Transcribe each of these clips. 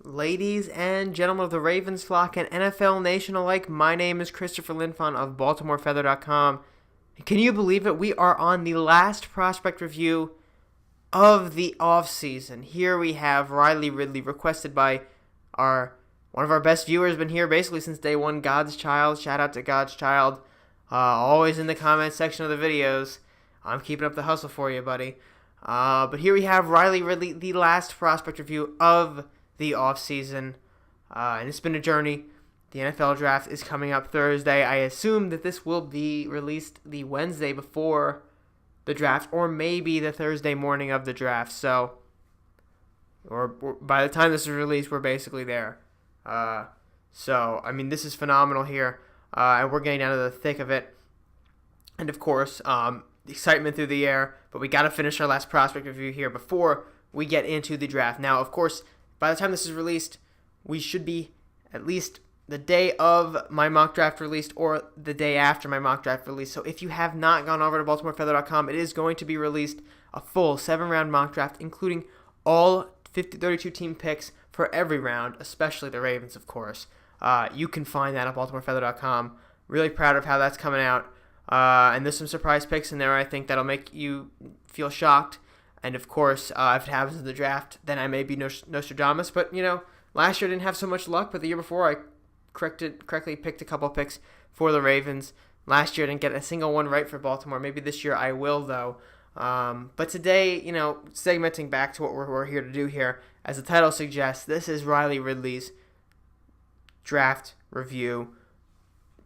Ladies and gentlemen of the Ravens flock and NFL Nation alike, my name is Christopher Linfon of BaltimoreFeather.com. Can you believe it? We are on the last prospect review of the offseason. Here we have Riley Ridley, requested by one of our best viewers, been here basically since day one, God's Child. Shout out to God's Child. Always in the comment section of the videos. I'm keeping up the hustle for you, buddy. But here we have Riley Ridley, the last prospect review of the offseason, and it's been a journey. The NFL draft is coming up Thursday. I assume that this will be released the Wednesday before the draft, or maybe the Thursday morning of the draft. So, or by the time this is released, we're basically there. So, I mean, this is phenomenal here, and we're getting down to the thick of it. And of course, excitement through the air, but we got to finish our last prospect review here before we get into the draft. Now, of course, by the time this is released, we should be at least the day of my mock draft released or the day after my mock draft release. So if you have not gone over to BaltimoreFeather.com, it is going to be released a full 7-round mock draft, including all 32 team picks for every round, especially the Ravens, of course. You can find that at BaltimoreFeather.com. Really proud of how that's coming out. And there's some surprise picks in there, I think, that'll make you feel shocked. And, of course, if it happens in the draft, then I may be Nostradamus. But, last year I didn't have so much luck, but the year before I correctly picked a couple of picks for the Ravens. Last year I didn't get a single one right for Baltimore. Maybe this year I will, though. But today, segmenting back to what we're here to do here, as the title suggests, this is Riley Ridley's draft review.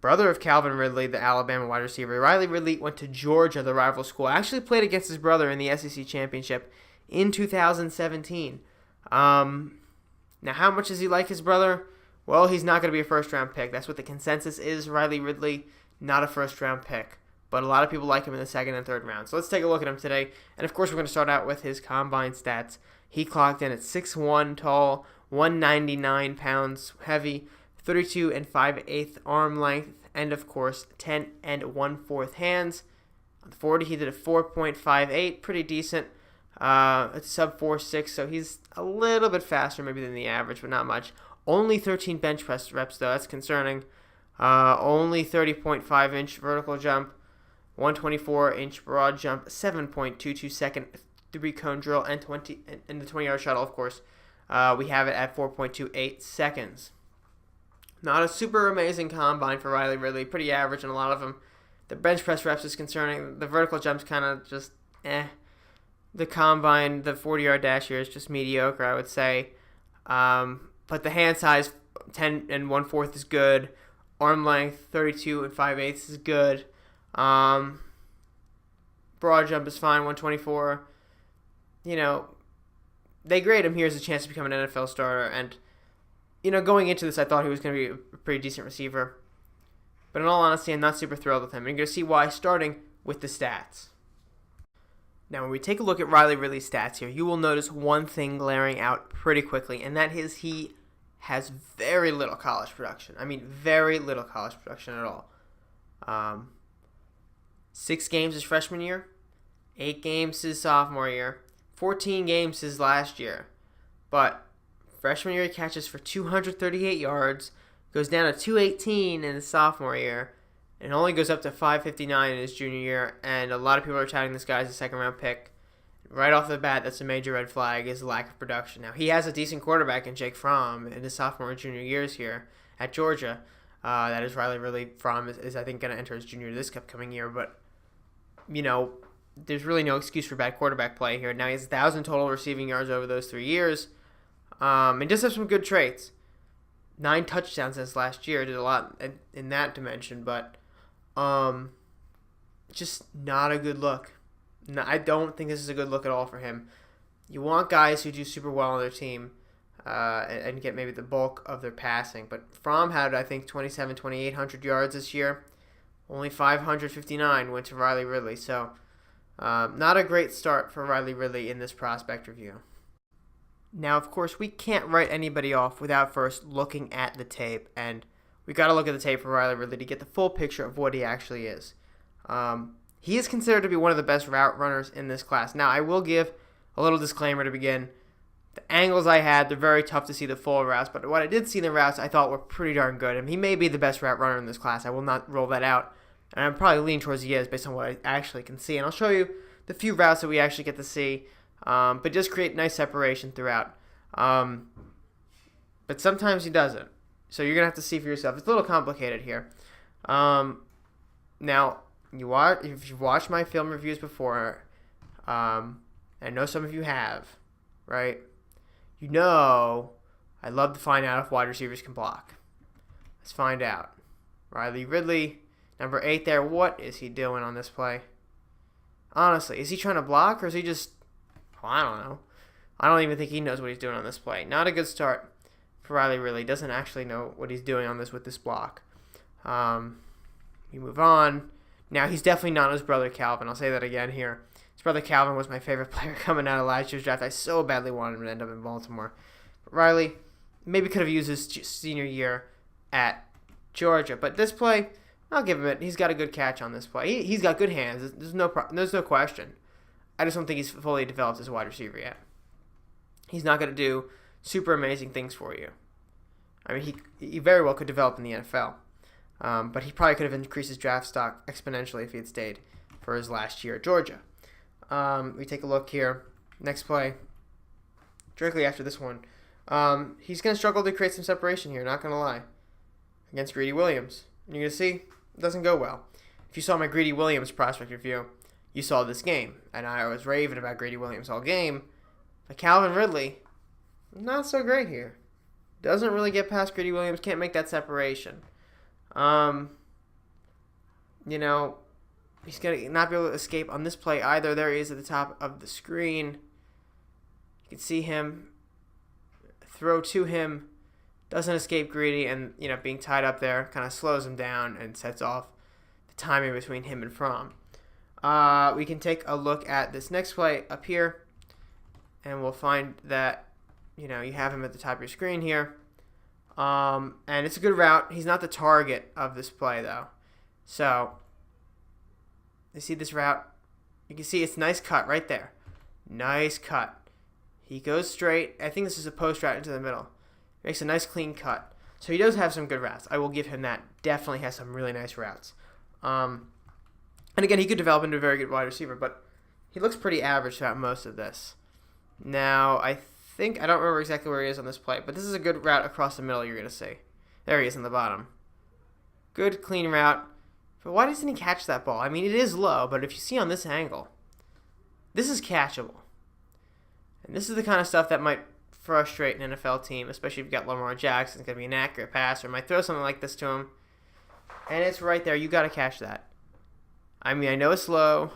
Brother of Calvin Ridley, the Alabama wide receiver. Riley Ridley went to Georgia, the rival school. Actually played against his brother in the SEC Championship in 2017. Now, how much does he like his brother? Well, he's not going to be a first-round pick. That's what the consensus is. Riley Ridley, not a first-round pick. But a lot of people like him in the second and third round. So let's take a look at him today. And, of course, we're going to start out with his combine stats. He clocked in at 6'1", tall, 199 pounds heavy, 32 and 5/8 arm length, and of course 10 and 1/4 hands. On the 40, he did a 4.58, pretty decent. It's sub 4.6, so he's a little bit faster maybe than the average, but not much. Only 13 bench press reps though, that's concerning. Only 30.5-inch vertical jump, 124-inch broad jump, 7.22 second 3-cone drill, and the 20-yard shuttle, of course. We have it at 4.28 seconds. Not a super amazing combine for Riley Ridley. Pretty average in a lot of them. The bench press reps is concerning. The vertical jump's kind of just The combine, the 40-yard dash here is just mediocre, I would say. But the hand size, 10 and 1/4 is good. Arm length, 32 and 5/8 is good. Broad jump is fine, 124. They grade him here as a chance to become an NFL starter, and going into this, I thought he was going to be a pretty decent receiver. But in all honesty, I'm not super thrilled with him. And you're going to see why, starting with the stats. Now, when we take a look at Riley Ridley's stats here, you will notice one thing glaring out pretty quickly, and that is he has very little college production. I mean, very little college production at all. 6 games his freshman year, 8 games his sophomore year, 14 games his last year. But freshman year, he catches for 238 yards, goes down to 218 in his sophomore year, and only goes up to 559 in his junior year. And a lot of people are touting this guy as a second-round pick. Right off the bat, that's a major red flag, is lack of production. Now, he has a decent quarterback in Jake Fromm in his sophomore and junior years here at Georgia. That is Riley Ridley. Fromm is I think, going to enter his junior this upcoming year. But, there's really no excuse for bad quarterback play here. Now, he has 1,000 total receiving yards over those 3 years. He does have some good traits. 9 touchdowns since last year. Did a lot in that dimension, but just not a good look. No, I don't think this is a good look at all for him. You want guys who do super well on their team and get maybe the bulk of their passing. But Fromm had, I think, 2,800 yards this year. Only 559 went to Riley Ridley. So not a great start for Riley Ridley in this prospect review. Now, of course, we can't write anybody off without first looking at the tape, and we got to look at the tape for Riley Ridley to get the full picture of what he actually is. He is considered to be one of the best route runners in this class. Now, I will give a little disclaimer to begin. The angles I had, they're very tough to see the full routes, but what I did see in the routes I thought were pretty darn good. And he may be the best route runner in this class. I will not roll that out. And I'm probably leaning towards he is based on what I actually can see. And I'll show you the few routes that we actually get to see, but just create nice separation throughout. But sometimes he doesn't. So you're going to have to see for yourself. It's a little complicated here. Now, if you've watched my film reviews before, I know some of you have, right? You know I love to find out if wide receivers can block. Let's find out. Riley Ridley, number 8 there. What is he doing on this play? Honestly, is he trying to block or is he just... Well, I don't know. I don't even think he knows what he's doing on this play. Not a good start for Riley Ridley. Doesn't actually know what he's doing on this with this block. We move on. Now, he's definitely not his brother Calvin. I'll say that again here. His brother Calvin was my favorite player coming out of last year's draft. I so badly wanted him to end up in Baltimore. But Riley maybe could have used his senior year at Georgia. But this play, I'll give him it. He's got a good catch on this play. He's got good hands. There's no question. I just don't think he's fully developed as a wide receiver yet. He's not going to do super amazing things for you. I mean, he very well could develop in the NFL. But he probably could have increased his draft stock exponentially if he had stayed for his last year at Georgia. We take a look here. Next play. Directly after this one. He's going to struggle to create some separation here, not going to lie. Against Greedy Williams. And you're going to see, it doesn't go well. If you saw my Greedy Williams prospect review, you saw this game. And I was raving about Greedy Williams all game. But Calvin Ridley, not so great here. Doesn't really get past Greedy Williams. Can't make that separation. He's going to not be able to escape on this play either. There he is at the top of the screen. You can see him throw to him. Doesn't escape Greedy, and, being tied up there kind of slows him down and sets off the timing between him and Fromm. We can take a look at this next play up here, and we'll find that, you have him at the top of your screen here. And it's a good route. He's not the target of this play, though. So, you see this route? You can see it's a nice cut right there. Nice cut. He goes straight. I think this is a post route into the middle. Makes a nice clean cut. So he does have some good routes. I will give him that. Definitely has some really nice routes. And again, he could develop into a very good wide receiver, but he looks pretty average throughout most of this. Now, I don't remember exactly where he is on this play, but this is a good route across the middle you're going to see. There he is in the bottom. Good, clean route. But why doesn't he catch that ball? I mean, it is low, but if you see on this angle, this is catchable. And this is the kind of stuff that might frustrate an NFL team, especially if you've got Lamar Jackson. It's going to be an accurate passer. Might throw something like this to him, and it's right there. You got to catch that. I mean, I know it's low,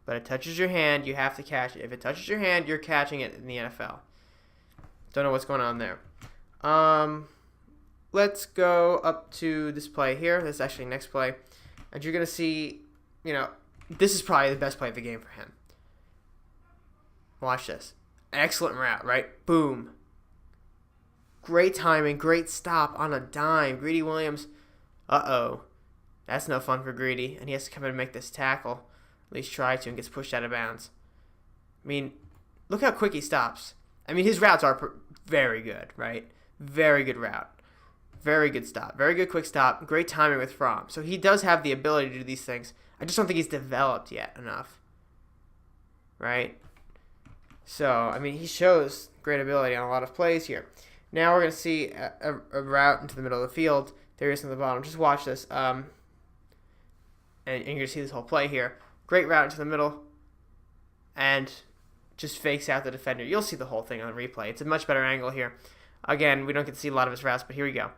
but it touches your hand. You have to catch it. If it touches your hand, you're catching it in the NFL. Don't know what's going on there. Let's go up to this play here. This is actually next play. And you're going to see, this is probably the best play of the game for him. Watch this. Excellent route, right? Boom. Great timing. Great stop on a dime. Greedy Williams. Uh-oh. That's no fun for Greedy. And he has to come in and make this tackle. At least try to, and gets pushed out of bounds. I mean, look how quick he stops. I mean, his routes are very good, right? Very good route. Very good stop. Very good quick stop. Great timing with Fromm. So he does have the ability to do these things. I just don't think he's developed yet enough. Right? So, I mean, he shows great ability on a lot of plays here. Now we're going to see a route into the middle of the field. There he is in the bottom. Just watch this. And you're going to see this whole play here. Great route into the middle. And just fakes out the defender. You'll see the whole thing on the replay. It's a much better angle here. Again, we don't get to see a lot of his routes, but here we go.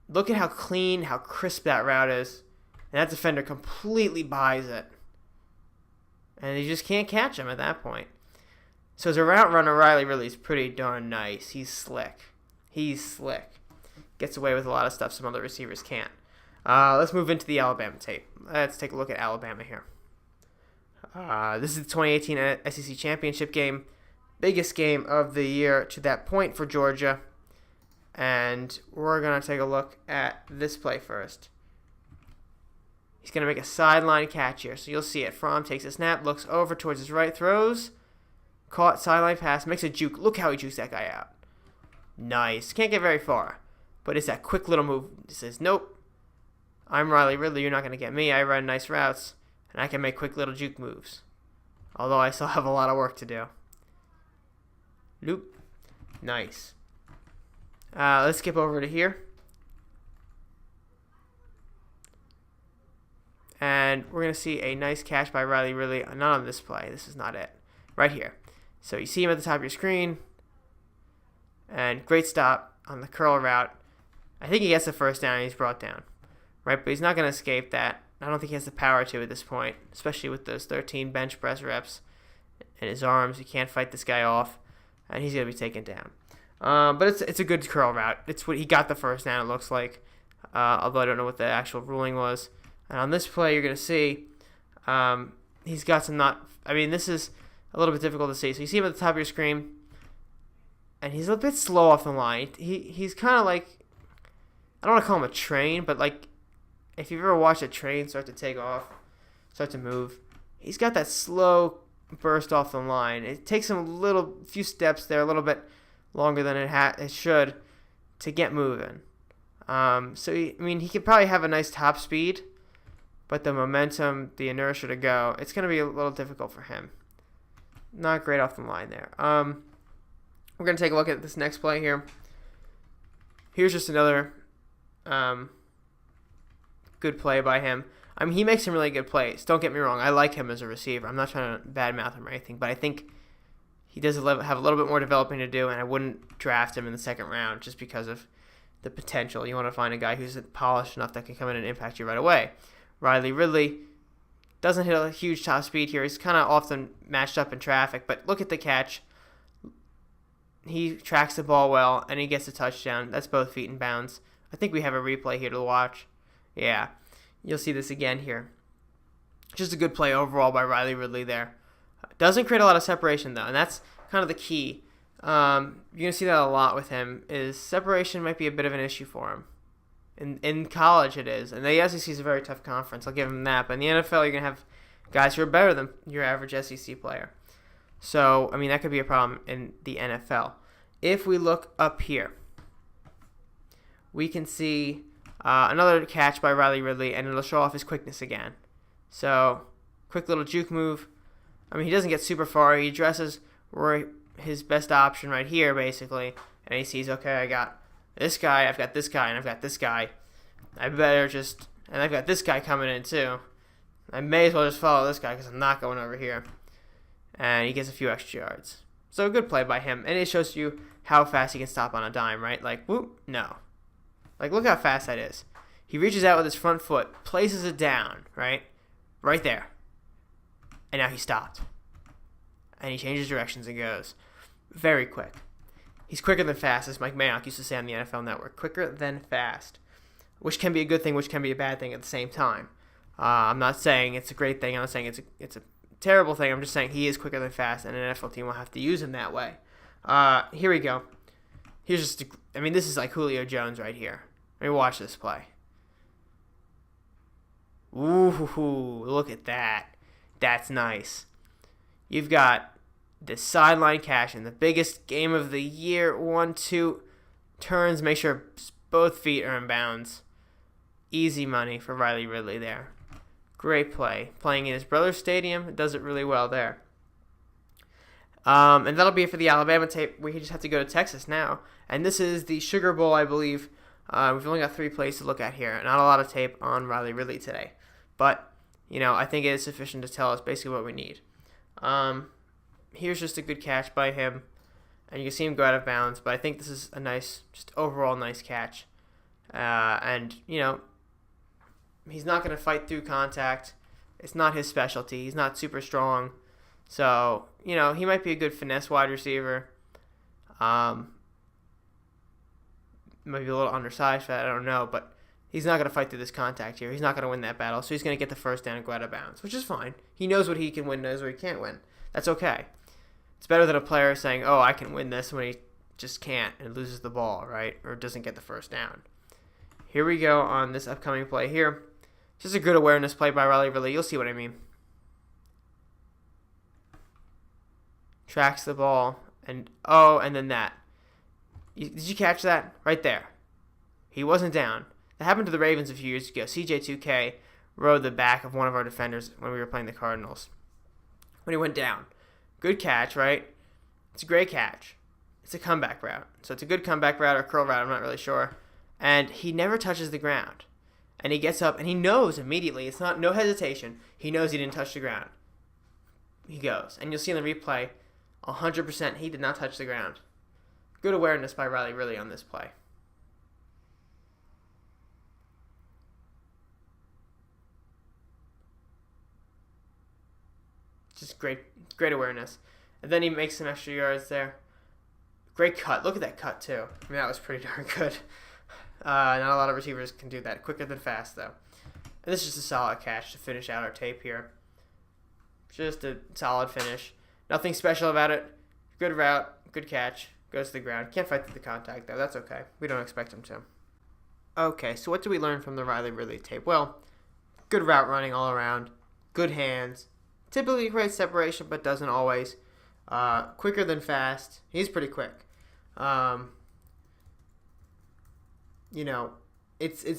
Look at how clean, how crisp that route is. And that defender completely buys it. And you just can't catch him at that point. So as a route runner, Riley Ridley's pretty darn nice. He's slick. Gets away with a lot of stuff some other receivers can't. Let's move into the Alabama tape. Let's take a look at Alabama here. This is the 2018 SEC Championship game. Biggest game of the year to that point for Georgia. And we're going to take a look at this play first. He's going to make a sideline catch here. So you'll see it. Fromm takes a snap, looks over towards his right, throws. Caught sideline pass, makes a juke. Look how he jukes that guy out. Nice. Can't get very far. But it's that quick little move. He says, nope. I'm Riley Ridley. You're not going to get me. I run nice routes. And I can make quick little juke moves. Although I still have a lot of work to do. Loop. Nice. Let's skip over to here. And we're going to see a nice catch by Riley Ridley. Not on this play. This is not it. Right here. So you see him at the top of your screen. And great stop on the curl route. I think he gets the first down and he's brought down. Right, but he's not going to escape that. I don't think he has the power to at this point, especially with those 13 bench press reps in his arms. He can't fight this guy off, and he's going to be taken down. But it's a good curl route. It's what he got the first down, it looks like, although I don't know what the actual ruling was. And on this play, you're going to see he's got some this is a little bit difficult to see. So you see him at the top of your screen, and he's a bit slow off the line. He's kind of like, I don't want to call him a train, but like if you've ever watched a train start to take off, start to move, he's got that slow burst off the line. It takes him a few steps there, a little bit longer than it should to get moving. He could probably have a nice top speed, but the momentum, the inertia to go, it's going to be a little difficult for him. Not great off the line there. We're going to take a look at this next play here. Here's just another good play by him. He makes some really good plays. Don't get me wrong. I like him as a receiver. I'm not trying to badmouth him or anything, but I think he does have a little bit more developing to do, and I wouldn't draft him in the second round just because of the potential. You want to find a guy who's polished enough that can come in and impact you right away. Riley Ridley doesn't hit a huge top speed here. He's kind of often matched up in traffic, but look at the catch. He tracks the ball well, and he gets a touchdown. That's both feet in bounds. I think we have a replay here to watch. Yeah, you'll see this again here. Just a good play overall by Riley Ridley there. Doesn't create a lot of separation, though, and that's kind of the key. You're going to see that a lot with him, is separation might be a bit of an issue for him. In college it is, and the SEC is a very tough conference. I'll give him that. But in the NFL, you're going to have guys who are better than your average SEC player. So, that could be a problem in the NFL. If we look up here, we can see another catch by Riley Ridley, and it'll show off his quickness again. So, quick little juke move. He doesn't get super far. He addresses his best option right here, basically, and he sees, okay, I got this guy, I've got this guy, and I've got this guy. And I've got this guy coming in too. I may as well just follow this guy because I'm not going over here. And he gets a few extra yards. So a good play by him. And it shows you how fast he can stop on a dime, right? Like, whoop, no. Like, look how fast that is. He reaches out with his front foot, places it down, right? Right there. And now he stopped. And he changes directions and goes. Very quick. He's quicker than fast, as Mike Mayock used to say on the NFL Network. Quicker than fast. Which can be a good thing, which can be a bad thing at the same time. I'm not saying it's a great thing. I'm not saying it's a terrible thing. I'm just saying he is quicker than fast, and an NFL team will have to use him that way. Here we go. Here's just, this is like Julio Jones right here. Let me watch this play. Ooh, look at that. That's nice. You've got the sideline catch in the biggest game of the year. 1-2 turns. Make sure both feet are in bounds. Easy money for Riley Ridley there. Great play. Playing in his brother's stadium. Does it really well there. And that'll be it for the Alabama tape. We just have to go to Texas now. And this is the Sugar Bowl, I believe. We've only got 3 plays to look at here. Not a lot of tape on Riley Ridley today. But, I think it is sufficient to tell us basically what we need. Here's just a good catch by him. And you can see him go out of bounds. But I think this is a nice, just overall nice catch. And, he's not going to fight through contact. It's not his specialty. He's not super strong. So, he might be a good finesse wide receiver. Might be a little undersized for that, I don't know. But he's not going to fight through this contact here. He's not going to win that battle. So he's going to get the first down and go out of bounds, which is fine. He knows what he can win, knows what he can't win. That's okay. It's better than a player saying, oh, I can win this, when he just can't and loses the ball, right? Or doesn't get the first down. Here we go on this upcoming play here. Just a good awareness play by Riley Ridley. You'll see what I mean. tracks the ball, and then that. Did you catch that? Right there. He wasn't down. That happened to the Ravens a few years ago. CJ2K rode the back of one of our defenders when we were playing the Cardinals. When he went down. Good catch, right? It's a great catch. It's a comeback route. So it's a good comeback route or curl route, I'm not really sure. And he never touches the ground. And he gets up and he knows immediately. It's not no hesitation. He knows he didn't touch the ground. He goes. And you'll see in the replay, 100% he did not touch the ground. Good awareness by Riley Ridley on this play. Just great awareness. And then he makes some extra yards there. Great cut. Look at that cut, too. I mean, that was pretty darn good. Not a lot of receivers can do that. Quicker than fast, though. And this is just a solid catch to finish out our tape here. Just a solid finish. Nothing special about it. Good route. Good catch. Goes to the ground. Can't fight through the contact, though. That's okay. We don't expect him to. Okay, so what do we learn from the Riley Ridley tape? Well, good route running all around. Good hands. Typically creates separation, but doesn't always. Quicker than fast. He's pretty quick. It's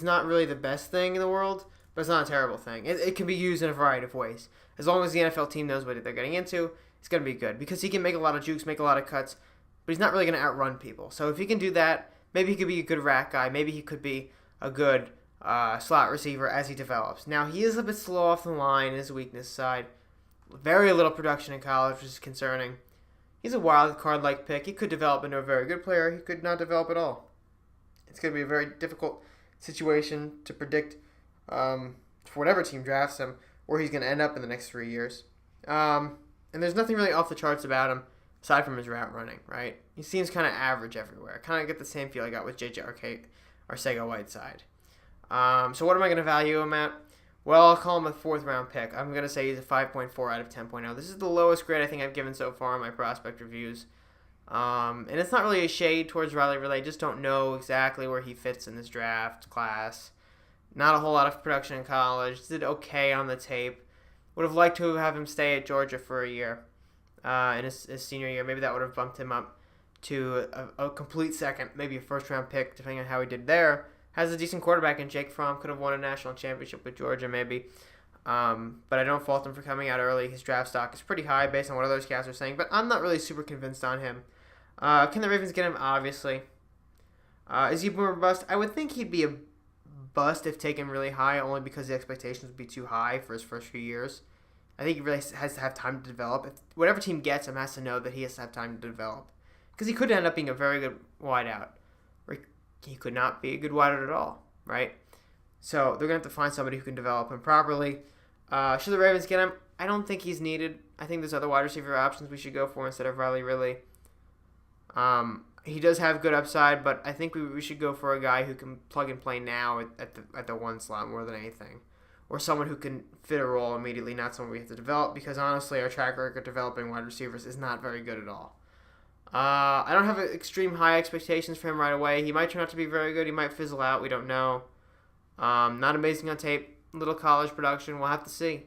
not really the best thing in the world, but it's not a terrible thing. It can be used in a variety of ways. As long as the NFL team knows what they're getting into, it's going to be good. Because he can make a lot of jukes, make a lot of cuts, but he's not really going to outrun people. So if he can do that, maybe he could be a good rack guy. Maybe he could be a good slot receiver as he develops. Now, he is a bit slow off the line, his weakness side. Very little production in college, which is concerning. He's a wild card-like pick. He could develop into a very good player. He could not develop at all. It's going to be a very difficult situation to predict for whatever team drafts him, where he's going to end up in the next 3 years. And there's nothing really off the charts about him, aside from his route running, right? He seems kind of average everywhere. Kind of get the same feel I got with J.J. Arcega-Whiteside. So what am I going to value him at? Well, I'll call him a 4th-round pick. I'm going to say he's a 5.4 out of 10.0. This is the lowest grade I think I've given so far in my prospect reviews. And it's not really a shade towards Riley Ridley. I just don't know exactly where he fits in this draft class. Not a whole lot of production in college. Did okay on the tape. Would have liked to have him stay at Georgia for a year in his senior year. Maybe that would have bumped him up to a complete second, maybe a 1st-round pick, depending on how he did there. Has a decent quarterback in Jake Fromm. Could have won a national championship with Georgia, maybe. But I don't fault him for coming out early. His draft stock is pretty high based on what other scouts are saying, but I'm not really super convinced on him. Can the Ravens get him? Obviously. Is he more bust? I would think he'd be a bust if taken really high, only because the expectations would be too high for his first few years. I think he really has to have time to develop. If whatever team gets him has to know that he has to have time to develop. Because he could end up being a very good wideout. Or he could not be a good wideout at all, right? So they're going to have to find somebody who can develop him properly. Should the Ravens get him? I don't think he's needed. I think there's other wide receiver options we should go for instead of Riley Ridley. He does have good upside, but I think we should go for a guy who can plug and play now at the 1 slot more than anything. Or someone who can fit a role immediately, not someone we have to develop, because honestly our track record developing wide receivers is not very good at all. I don't have extreme high expectations for him right away. He might turn out to be very good. He might fizzle out. We don't know. Not amazing on tape. Little college production. We'll have to see.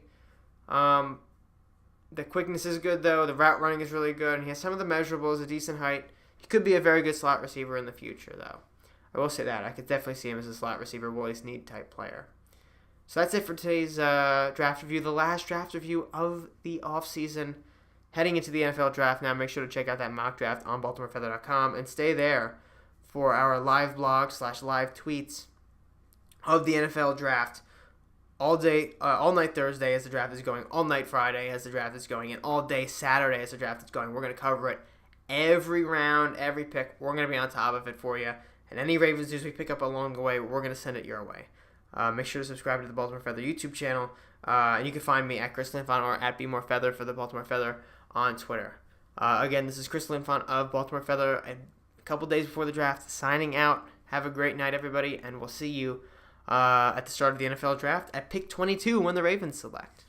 The quickness is good, though. The route running is really good. And he has some of the measurables, a decent height. He could be a very good slot receiver in the future, though. I will say that. I could definitely see him as a slot receiver, Willie Snead type player. So that's it for today's draft review. The last draft review of the offseason. Heading into the NFL draft now, make sure to check out that mock draft on BaltimoreFeather.com and stay there for our live blog / live tweets of the NFL draft all day, all night Thursday as the draft is going, all night Friday as the draft is going, and all day Saturday as the draft is going. We're going to cover it every round, every pick. We're going to be on top of it for you. And any Ravens news we pick up along the way, we're going to send it your way. Make sure to subscribe to the Baltimore Feather YouTube channel. And you can find me at Chris Linfon or at BeMoreFeather for the Baltimore Feather on Twitter. Again, this is Chris Linfon of Baltimore Feather. A couple days before the draft, signing out. Have a great night, everybody, and we'll see you at the start of the NFL draft at pick 22 when the Ravens select.